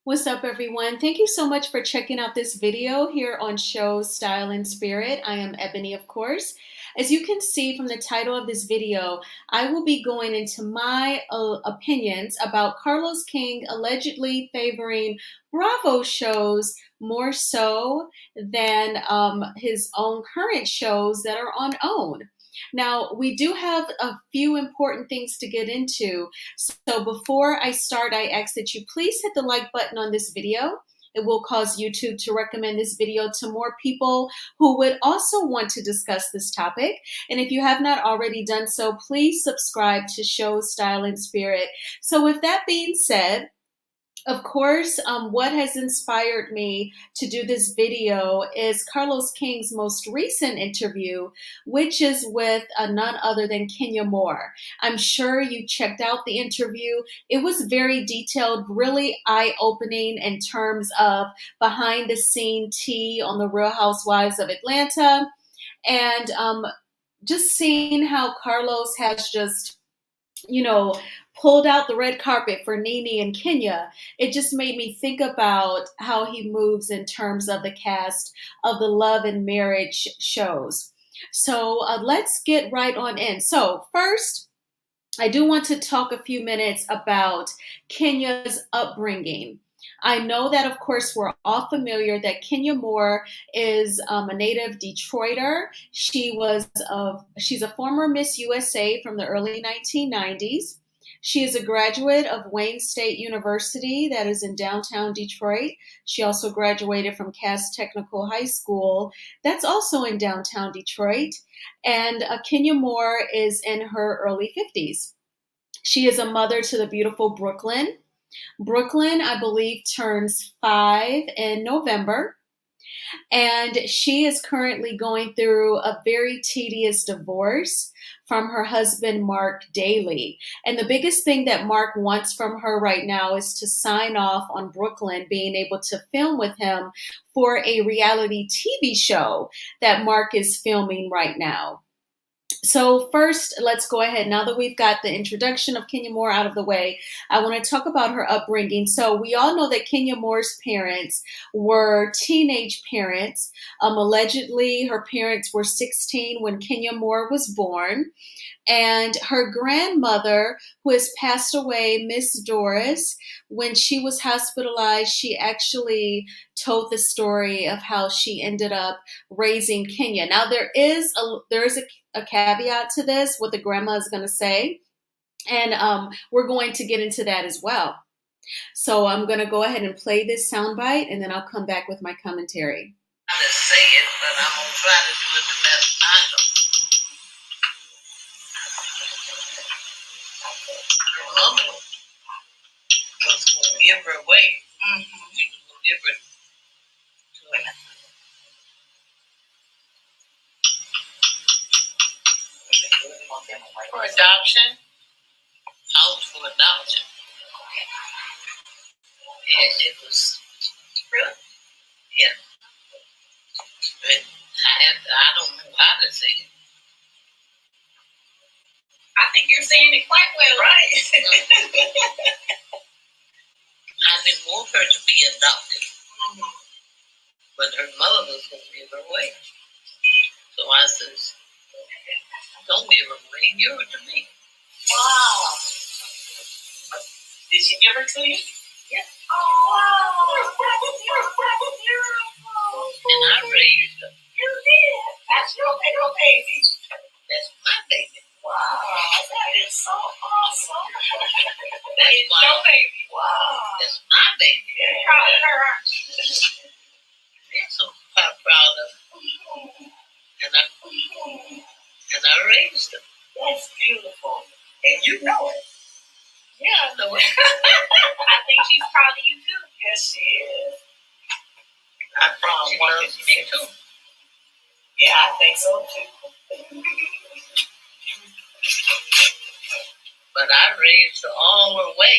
What's up, everyone? Thank you so much for checking out this video here on Show Style and Spirit. I am Ebony, of course. As you can see from the title of this video, I will be going into my opinions about Carlos King allegedly favoring Bravo shows more so than his own current shows that are on OWN. Now, we do have a few important things to get into. So before I start, I ask that you please hit the like button on this video. It will cause YouTube to recommend this video to more people who would also want to discuss this topic. And if you have not already done so, please subscribe to Show Style and Spirit. So with that being said, of course, what has inspired me to do this video is Carlos King's most recent interview, which is with none other than Kenya Moore. I'm sure you checked out the interview. It was very detailed, really eye-opening in terms of behind-the-scene tea on the Real Housewives of Atlanta, and just seeing how Carlos has just pulled out the red carpet for Nene and Kenya. It just made me think about how he moves in terms of the cast of the love and marriage shows. So let's get right on in. So first, I do want to talk a few minutes about Kenya's upbringing. I know that, of course, we're all familiar that Kenya Moore is a native Detroiter. She's a former Miss USA from the early 1990s. She is a graduate of Wayne State University, that is in downtown Detroit. She also graduated from Cass Technical High School, that's also in downtown Detroit. And Kenya Moore is in her early 50s. She is a mother to the beautiful Brooklyn. Brooklyn, I believe, turns 5 in November. And she is currently going through a very tedious divorce from her husband, Mark Daly. And the biggest thing that Mark wants from her right now is to sign off on Brooklyn being able to film with him for a reality TV show that Mark is filming right now. So first, let's go ahead. Now that we've got the introduction of Kenya Moore out of the way, I want to talk about her upbringing. So we all know that Kenya Moore's parents were teenage parents. Allegedly, her parents were 16 when Kenya Moore was born. And her grandmother, who has passed away, Miss Doris, when she was hospitalized, she actually told the story of how she ended up raising Kenya. Now there is a caveat to this, what the grandma is going to say, and we're going to get into that as well. So I'm going to go ahead and play this soundbite, and then I'll come back with my commentary. I'm going to say it, but I'm going to try to do it the best I know. Her mother was going to give her away. She was going to give her to him. For adoption? Out for adoption. And it was really, yeah. But I don't know how to say it. I think you're saying it quite well. Right. I didn't want her to be adopted. But her mother was going to give her away. So I says, don't give her away, give her to me. Wow. Did she give her to you? Yeah. Oh, wow. And I raised her. You did? That's your baby. That's my baby. Wow. That is so awesome. That's your baby. Wow. That's my baby. You're proud of her, aren't you? Yes, I'm proud of her. And I raised her. That's beautiful. And you know it. Yeah, I know it. I think she's proud of you too. Yes, she is. I think she loves me too. Yeah, I think so too. But I raised her all the way.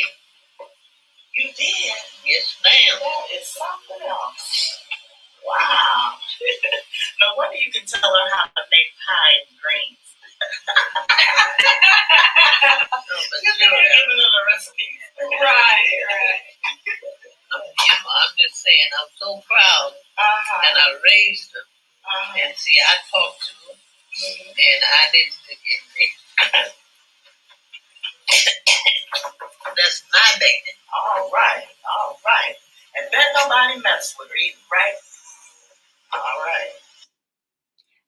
You did? Yes, ma'am. That is something else. Wow. No wonder you can tell her how to make pie and greens. You're giving her the recipes. Right. and I'm so proud. And I raised them. And see, I talked to them, and I didn't think anything. That's my baby. All right. And then nobody mess with her either, right? All right.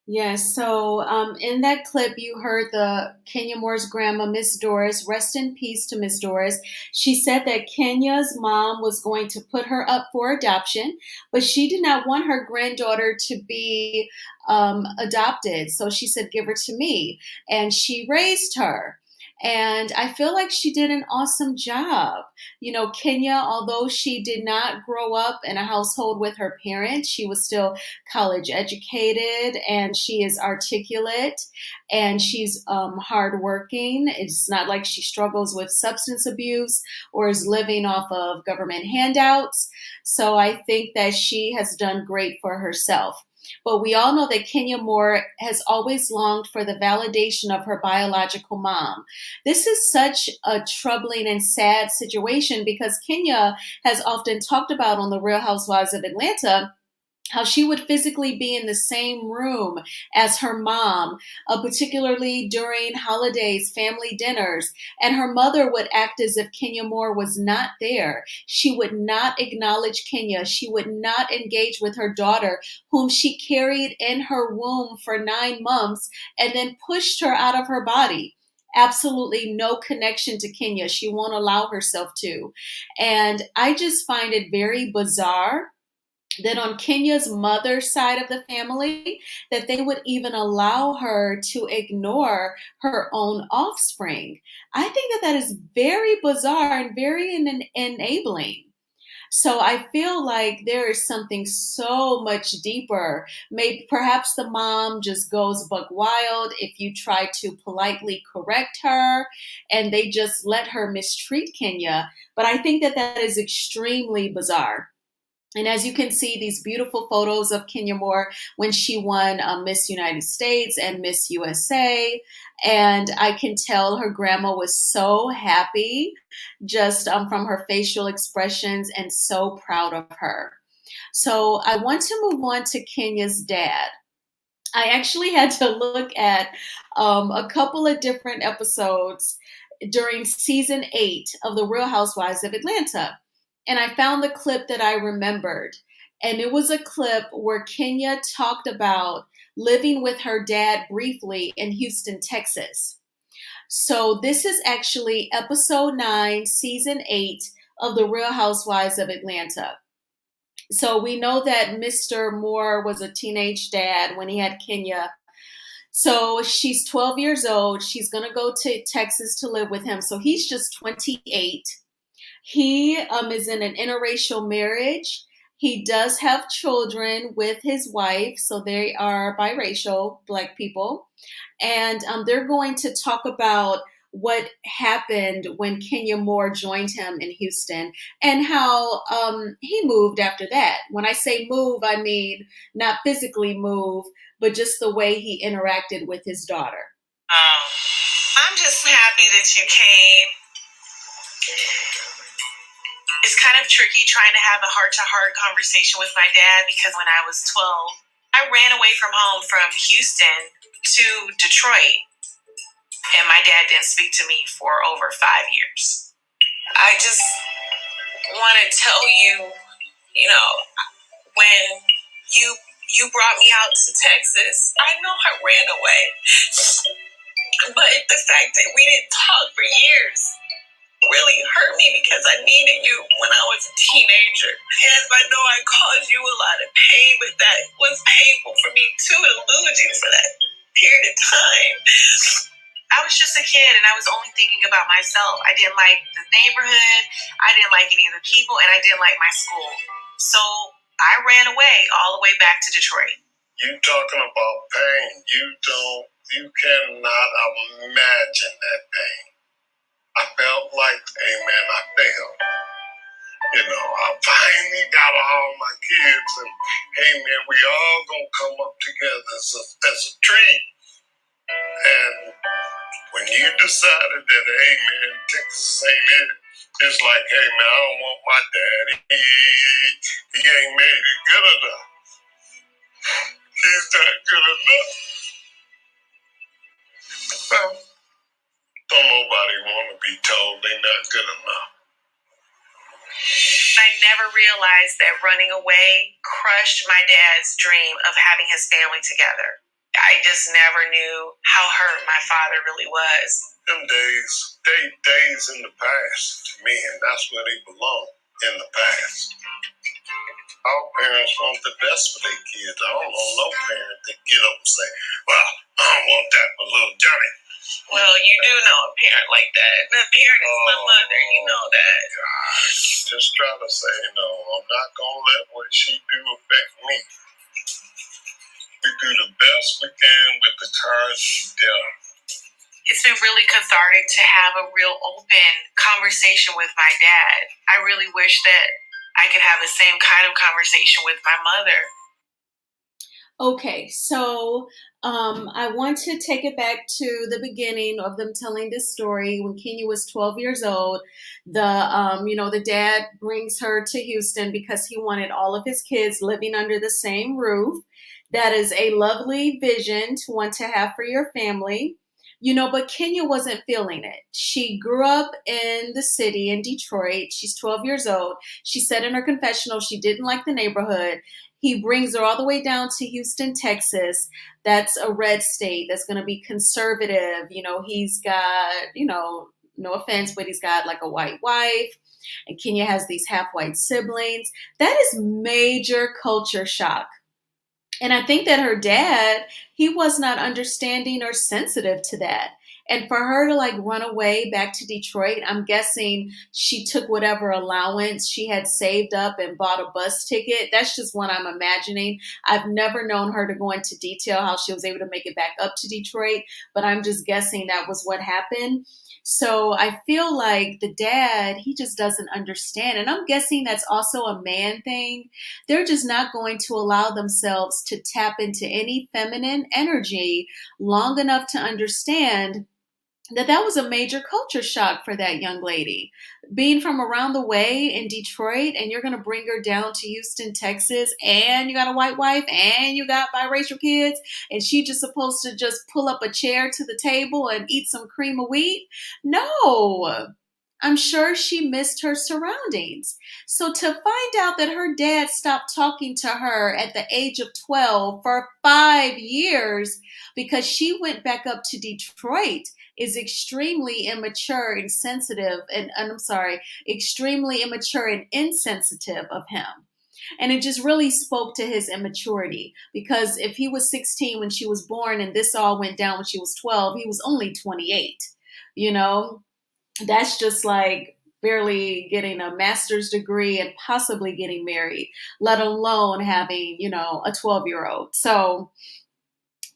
Yes, so in that clip, you heard the Kenya Moore's grandma, Miss Doris. Rest in peace to Miss Doris. She said that Kenya's mom was going to put her up for adoption, but she did not want her granddaughter to be adopted. So she said, "Give her to me," and she raised her. And I feel like she did an awesome job. You know, Kenya, although she did not grow up in a household with her parents, she was still college educated, and she is articulate, and she's hardworking. It's not like she struggles with substance abuse or is living off of government handouts. So I think that she has done great for herself. But we all know that Kenya Moore has always longed for the validation of her biological mom. This is such a troubling and sad situation because Kenya has often talked about on The Real Housewives of Atlanta how she would physically be in the same room as her mom, particularly during holidays, family dinners. And her mother would act as if Kenya Moore was not there. She would not acknowledge Kenya. She would not engage with her daughter, whom she carried in her womb for 9 months and then pushed her out of her body. Absolutely no connection to Kenya. She won't allow herself to. And I just find it very bizarre that on Kenya's mother's side of the family, that they would even allow her to ignore her own offspring. I think that that is very bizarre and very enabling. So I feel like there is something so much deeper. Maybe perhaps the mom just goes buck wild if you try to politely correct her and they just let her mistreat Kenya. But I think that that is extremely bizarre. And as you can see, these beautiful photos of Kenya Moore when she won Miss United States and Miss USA. And I can tell her grandma was so happy just from her facial expressions and so proud of her. So I want to move on to Kenya's dad. I actually had to look at a couple of different episodes during season 8 of The Real Housewives of Atlanta. And I found the clip that I remembered. And it was a clip where Kenya talked about living with her dad briefly in Houston, Texas. So this is actually episode 9, season 8 of The Real Housewives of Atlanta. So we know that Mr. Moore was a teenage dad when he had Kenya. So she's 12 years old. She's going to go to Texas to live with him. So he's just 28. He is in an interracial marriage. He does have children with his wife. So they are biracial, Black people. And they're going to talk about what happened when Kenya Moore joined him in Houston and how he moved after that. When I say move, I mean not physically move, but just the way he interacted with his daughter. I'm just happy that you came. It's kind of tricky trying to have a heart-to-heart conversation with my dad because when I was 12, I ran away from home from Houston to Detroit, and my dad didn't speak to me for over 5 years. I just want to tell you, when you brought me out to Texas, I know I ran away, but the fact that we didn't talk for years really hurt me because I needed you when I was a teenager. And I know I caused you a lot of pain, but that was painful for me too to lose you for that period of time. I was just a kid and I was only thinking about myself. I didn't like the neighborhood, I didn't like any of the people, and I didn't like my school. So I ran away all the way back to Detroit. You talking about pain, you cannot imagine that pain. I felt like, hey man, I failed. I finally got all my kids and hey man, we all gonna come up together as a tree. And when you decided that, hey man, Texas ain't it, it's like, hey man, I don't want my dad. He ain't never realized that running away crushed my dad's dream of having his family together. I just never knew how hurt my father really was. Them days in the past to me, and that's where they belong, in the past. All parents want the best for their kids. I don't know no parent that get up and say, well, I don't want that for little Johnny. Well, you do know a parent like that. The parent is my mother, you know that. Gosh, just try to say, no, I'm not going to let what she do affect me. We do the best we can with the cards we dealt. It's been really cathartic to have a real open conversation with my dad. I really wish that I could have the same kind of conversation with my mother. Okay, so I want to take it back to the beginning of them telling this story. When Kenya was 12 years old, the dad brings her to Houston because he wanted all of his kids living under the same roof. That is a lovely vision to want to have for your family. But Kenya wasn't feeling it. She grew up in the city in Detroit. She's 12 years old. She said in her confessional she didn't like the neighborhood. He brings her all the way down to Houston, Texas. That's a red state that's going to be conservative. He's got, no offense, but he's got like a white wife. And Kenya has these half-white siblings. That is major culture shock. And I think that her dad, he was not understanding or sensitive to that. And for her to like run away back to Detroit, I'm guessing she took whatever allowance she had saved up and bought a bus ticket. That's just what I'm imagining. I've never known her to go into detail how she was able to make it back up to Detroit, but I'm just guessing that was what happened. So I feel like the dad, he just doesn't understand. And I'm guessing that's also a man thing. They're just not going to allow themselves to tap into any feminine energy long enough to understand that was a major culture shock for that young lady. Being from around the way in Detroit, and you're going to bring her down to Houston, Texas, and you got a white wife, and you got biracial kids, and she just supposed to just pull up a chair to the table and eat some cream of wheat? No. I'm sure she missed her surroundings. So to find out that her dad stopped talking to her at the age of 12 for 5 years because she went back up to Detroit is extremely immature and sensitive, and I'm sorry, extremely immature and insensitive of him. And it just really spoke to his immaturity, because if he was 16 when she was born and this all went down when she was 12, he was only 28. That's just like barely getting a master's degree and possibly getting married, let alone having, a 12-year-old. So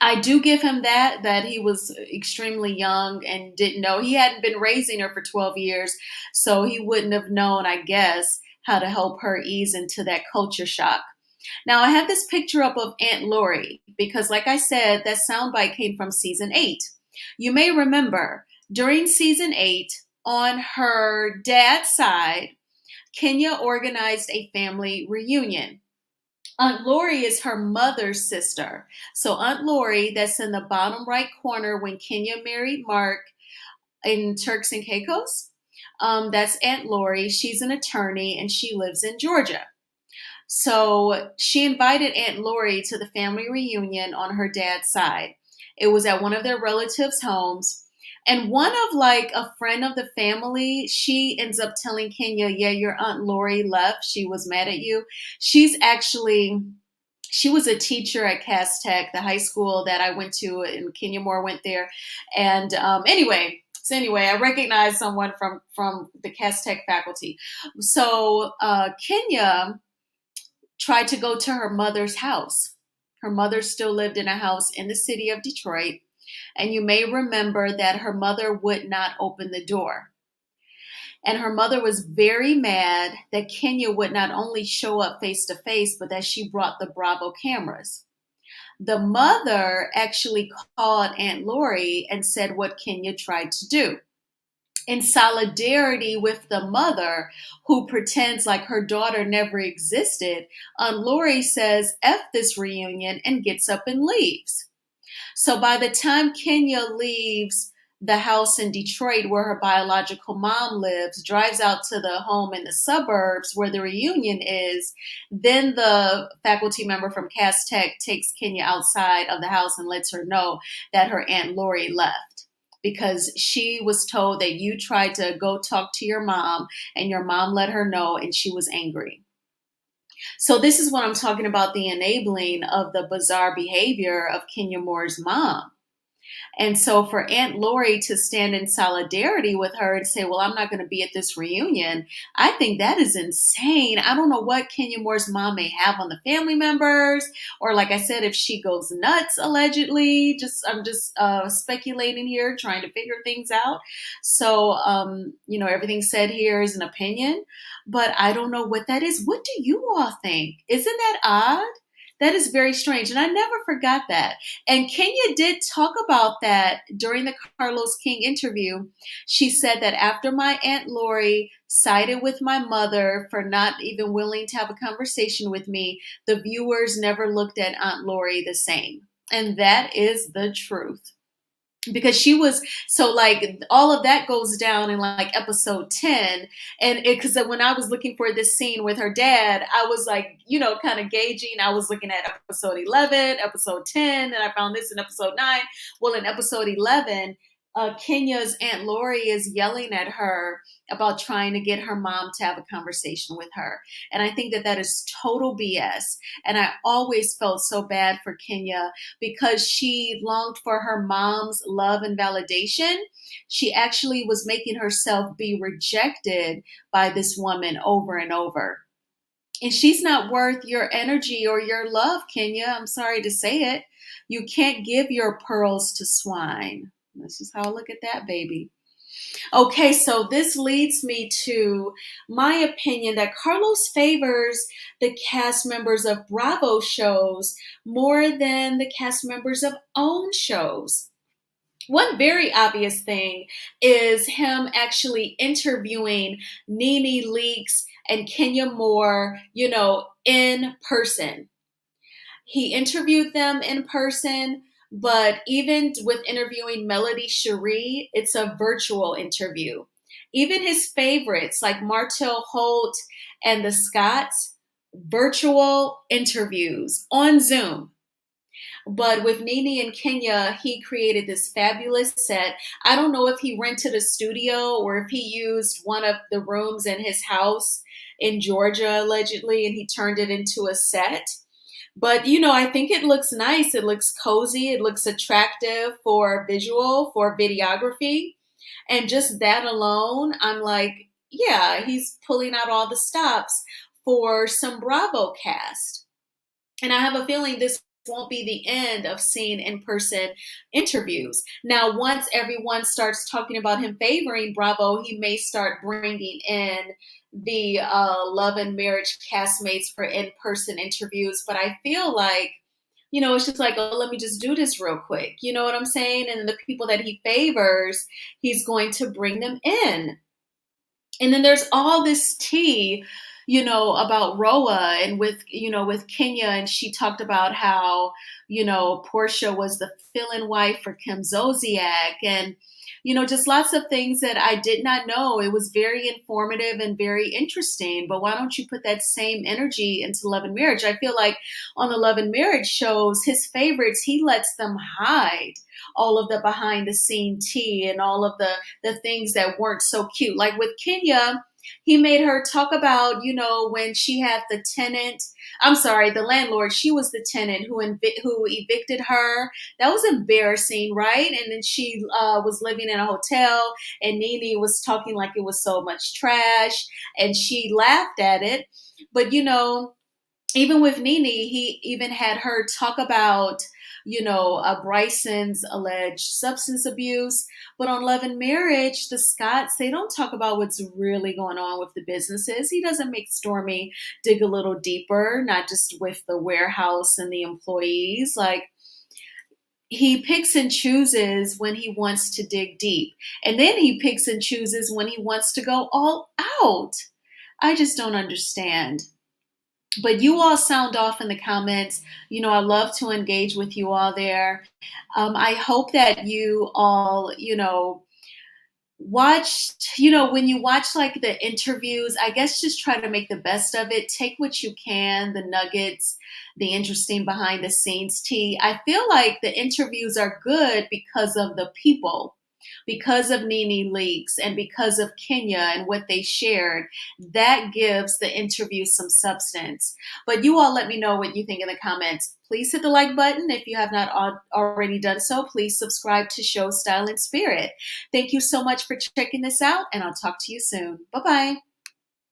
I do give him that he was extremely young and didn't know. He hadn't been raising her for 12 years, so he wouldn't have known, I guess, how to help her ease into that culture shock. Now, I have this picture up of Aunt Lori because, like I said, that soundbite came from season 8. You may remember during season 8, on her dad's side, Kenya organized a family reunion. Aunt Lori is her mother's sister. So Aunt Lori, that's in the bottom right corner when Kenya married Mark in Turks and Caicos. That's Aunt Lori. She's an attorney and she lives in Georgia. So she invited Aunt Lori to the family reunion on her dad's side. It was at one of their relatives' homes. And one of like a friend of the family, she ends up telling Kenya, yeah, your Aunt Lori left. She was mad at you. She was a teacher at Cass Tech, the high school that I went to, and Kenya Moore went there. And anyway, I recognized someone from the Cass Tech faculty. So Kenya tried to go to her mother's house. Her mother still lived in a house in the city of Detroit. And you may remember that her mother would not open the door. And her mother was very mad that Kenya would not only show up face to face, but that she brought the Bravo cameras. The mother actually called Aunt Lori and said what Kenya tried to do. In solidarity with the mother, who pretends like her daughter never existed, Aunt Lori says, F this reunion, and gets up and leaves. So by the time Kenya leaves the house in Detroit where her biological mom lives, drives out to the home in the suburbs where the reunion is. Then the faculty member from Cass Tech takes Kenya outside of the house and lets her know that her Aunt Lori left because she was told that you tried to go talk to your mom and your mom let her know and she was angry. So this is what I'm talking about, the enabling of the bizarre behavior of Kenya Moore's mom. And so for Aunt Lori to stand in solidarity with her and say, well, I'm not going to be at this reunion, I think that is insane. I don't know what Kenya Moore's mom may have on the family members, or like I said, if she goes nuts, allegedly. I'm just speculating here, trying to figure things out. So, everything said here is an opinion, but I don't know what that is. What do you all think? Isn't that odd? That is very strange. And I never forgot that. And Kenya did talk about that during the Carlos King interview. She said that after my Aunt Lori sided with my mother for not even willing to have a conversation with me, the viewers never looked at Aunt Lori the same. And that is the truth. Because she was so like all of that goes down in like episode 10, and because when I was looking for this scene with her dad, I was like, kind of gauging. I was looking at episode 11, episode 10, and I found this in episode 9. Well, in episode 11, Kenya's Aunt Lori is yelling at her about trying to get her mom to have a conversation with her. And I think that that is total BS. And I always felt so bad for Kenya because she longed for her mom's love and validation. She actually was making herself be rejected by this woman over and over. And she's not worth your energy or your love, Kenya. I'm sorry to say it. You can't give your pearls to swine. This is how I look at that, baby. Okay, so this leads me to my opinion that Carlos favors the cast members of Bravo shows more than the cast members of OWN shows. One very obvious thing is him actually interviewing Nene Leakes and Kenya Moore, in person. He interviewed them in person, but even with interviewing Melody Cherie, it's a virtual interview. Even his favorites like Martell Holt and the Scotts, virtual interviews on Zoom. But with Nene and Kenya, he created this fabulous set. I don't know if he rented a studio or if he used one of the rooms in his house in Georgia, allegedly, and he turned it into a set. But, I think it looks nice. It looks cozy. It looks attractive for visual, for videography. And just that alone, I'm like, yeah, he's pulling out all the stops for some Bravo cast. And I have a feeling this won't be the end of seeing in-person interviews. Now, once everyone starts talking about him favoring Bravo, he may start bringing in the Love and Marriage castmates for in-person interviews. But I feel like, it's just like, oh, let me just do this real quick. You know what I'm saying? And the people that he favors, he's going to bring them in. And then there's all this tea, about Roa and with Kenya. And she talked about how, Portia was the fill-in wife for Kim Zolciak and, just lots of things that I did not know. It was very informative and very interesting. But why don't you put that same energy into Love and Marriage? I feel like on the Love and Marriage shows, his favorites, he lets them hide all of the behind the scene tea and all of the things that weren't so cute. Like with Kenya, he made her talk about, when she had the landlord, she was the tenant who evicted her. That was embarrassing, right? And then she was living in a hotel and Nene was talking like it was so much trash and she laughed at it. But, even with Nene, he even had her talk about, Bryson's alleged substance abuse. But on Love and Marriage, the Scotts, they don't talk about what's really going on with the businesses. He doesn't make Stormy dig a little deeper, not just with the warehouse and the employees. Like, he picks and chooses when he wants to dig deep. And then he picks and chooses when he wants to go all out. I just don't understand. But you all sound off in the comments. I love to engage with you all there. I hope that you all, when you watch like the interviews, I guess just try to make the best of it. Take what you can, the nuggets, the interesting behind the scenes tea. I feel like the interviews are good because of the people, because of Nene Leakes and because of Kenya and what they shared. That gives the interview some substance. But you all let me know what you think in the comments. Please hit the like button. If you have not already done so, please subscribe to Show Style and Spirit. Thank you so much for checking this out, and I'll talk to you soon. Bye-bye.